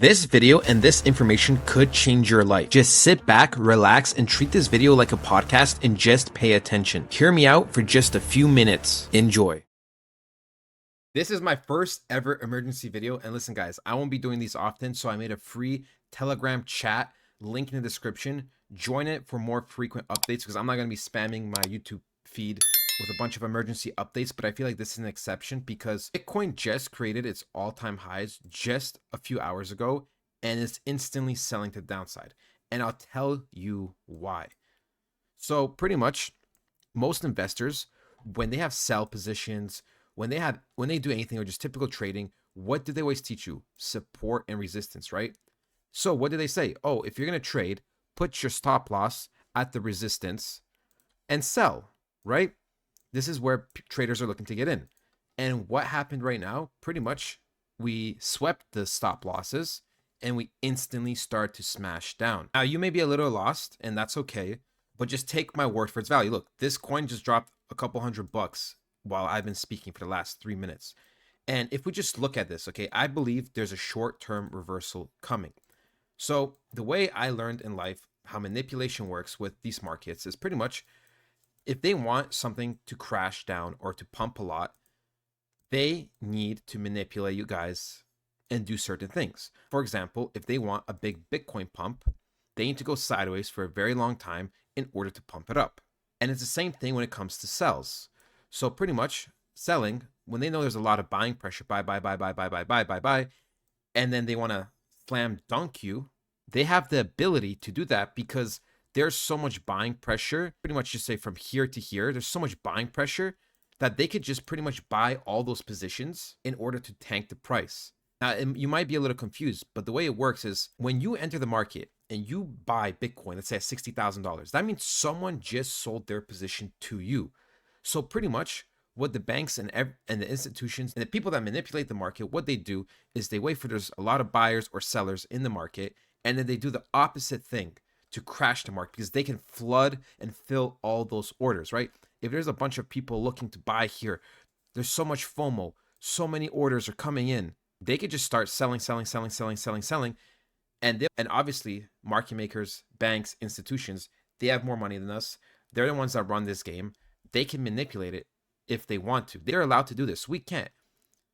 This video and this information could change your life. Just sit back, relax, and treat this video like a podcast and just pay attention. Hear me out for just a few minutes. Enjoy. This is my first ever emergency video. And listen, guys, I won't be doing these often, so I made a free Telegram chat, link in the description. Join it for more frequent updates because I'm not going to be spamming my YouTube feed with a bunch of emergency updates, but I feel like this is an exception because Bitcoin just created its all-time highs just a few hours ago and it's instantly selling to the downside. And I'll tell you why. So pretty much most investors, when they have sell positions, when they do anything or just typical trading, what do they always teach you? Support and resistance, right? So what do they say? Oh, if you're going to trade, put your stop loss at the resistance and sell, right? This is where traders are looking to get in. And what happened right now, pretty much we swept the stop losses and we instantly start to smash down. Now you may be a little lost and that's okay, but just take my word for its value. Look, this coin just dropped a couple $100 while I've been speaking for the last 3 minutes. And if we just look at this, okay, I believe there's a short-term reversal coming. So the way I learned in life how manipulation works with these markets is pretty much if they want something to crash down or to pump a lot, they need to manipulate you guys and do certain things. For example, if they want a big Bitcoin pump, they need to go sideways for a very long time in order to pump it up. And it's the same thing when it comes to sells. So pretty much selling, when they know there's a lot of buying pressure, buy, and then they want to slam dunk you, they have the ability to do that because there's so much buying pressure, pretty much just say from here to here, there's so much buying pressure that they could just pretty much buy all those positions in order to tank the price. Now, you might be a little confused, but the way it works is when you enter the market and you buy Bitcoin, let's say at $60,000, that means someone just sold their position to you. So pretty much what the banks and the institutions and the people that manipulate the market, what they do is they wait for there's a lot of buyers or sellers in the market, and then they do the opposite thing to crash the market because they can flood and fill all those orders, right? If there's a bunch of people looking to buy here, there's so much FOMO, so many orders are coming in, they could just start selling. And obviously market makers, banks, institutions, they have more money than us. They're the ones that run this game. They can manipulate it if they want to. They're allowed to do this. We can't.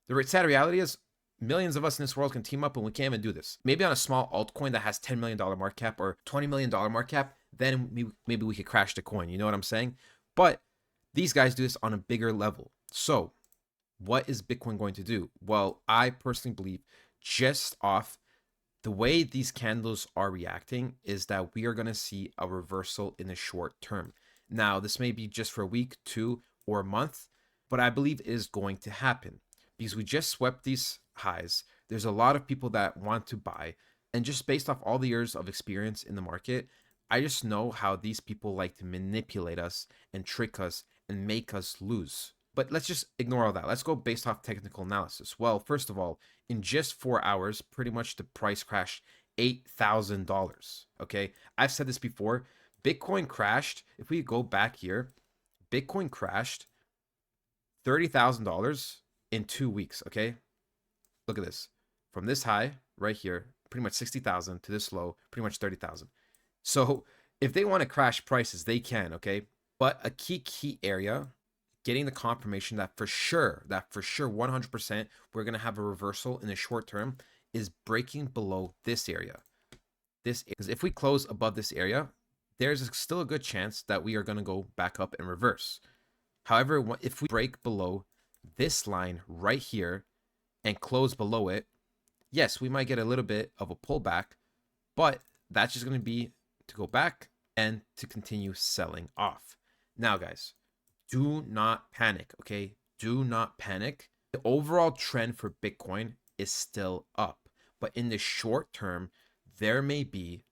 The sad reality is millions of us in this world can team up and we can't even do this. Maybe on a small altcoin that has $10 million market cap or $20 million market cap, then maybe we could crash the coin. You know what I'm saying? But these guys do this on a bigger level. So what is Bitcoin going to do? Well, I personally believe just off the way these candles are reacting is that we are going to see a reversal in the short term. Now, this may be just for a week, 2, or a month, but I believe it is going to happen because we just swept these highs. There's a lot of people that want to buy, and just based off all the years of experience in the market, I just know how these people like to manipulate us and trick us and make us lose. But let's just ignore all that. Let's go based off technical analysis. Well, first of all, in just 4 hours, pretty much the price crashed $8,000. Okay, I've said this before. Bitcoin crashed. If we go back here, Bitcoin crashed $30,000 in 2 weeks. Okay, look at this. From this high right here, pretty much 60,000 to this low, pretty much 30,000. So if they want to crash prices, they can. Okay, but a key area, getting the confirmation that for sure 100% we're going to have a reversal in the short term is breaking below this area. Because if we close above this area, there's still a good chance that we are going to go back up and reverse. However, if we break below this line right here and close below it, yes, we might get a little bit of a pullback, but that's just going to be to go back and to continue selling off. Now, guys, do not panic, okay? Do not panic. The overall trend for Bitcoin is still up, but in the short term, there may be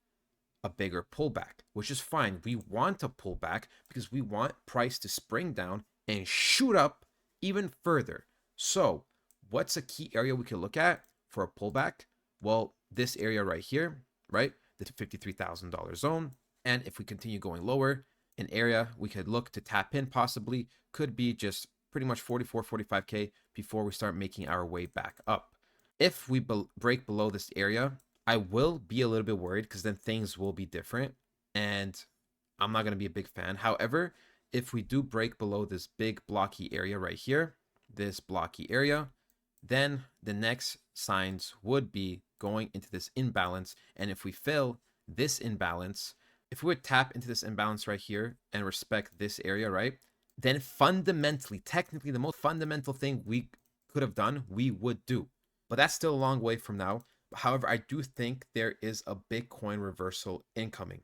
a bigger pullback, which is fine. We want a pullback because we want price to spring down and shoot up even further. So what's a key area we can look at for a pullback? Well, this area right here, right? The $53,000 zone. And if we continue going lower, an area we could look to tap in possibly could be just pretty much 44, 45K before we start making our way back up. If we break below this area, I will be a little bit worried because then things will be different. And I'm not going to be a big fan. However, if we do break below this big blocky area right here, this blocky area, then the next signs would be going into this imbalance. And if we fill this imbalance, if we would tap into this imbalance right here and respect this area, right? Then fundamentally, technically, the most fundamental thing we could have done, we would do. But that's still a long way from now. However, I do think there is a Bitcoin reversal incoming.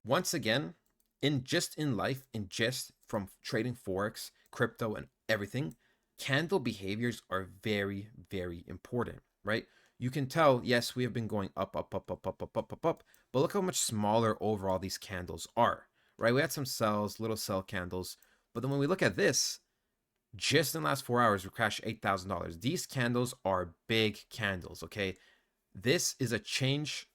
Once again, in life, in just from trading forex, crypto, and everything, candle behaviors are very, very important, right? You can tell, yes, we have been going up, up, up, up, up, up, up, up, up, but look how much smaller overall these candles are, right? We had some cells, little cell candles, but then when we look at this, just in the last 4 hours, we crashed $8,000. These candles are big candles, okay? This is a change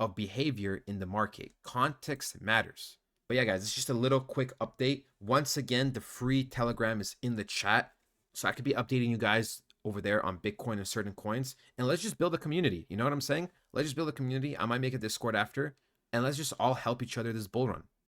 of behavior in the market. Context matters. But yeah, guys, it's just a little quick update. Once again, the free Telegram is in the chat. So I could be updating you guys over there on Bitcoin and certain coins. And let's just build a community. You know what I'm saying? Let's just build a community. I might make a Discord after. And let's just all help each other this bull run.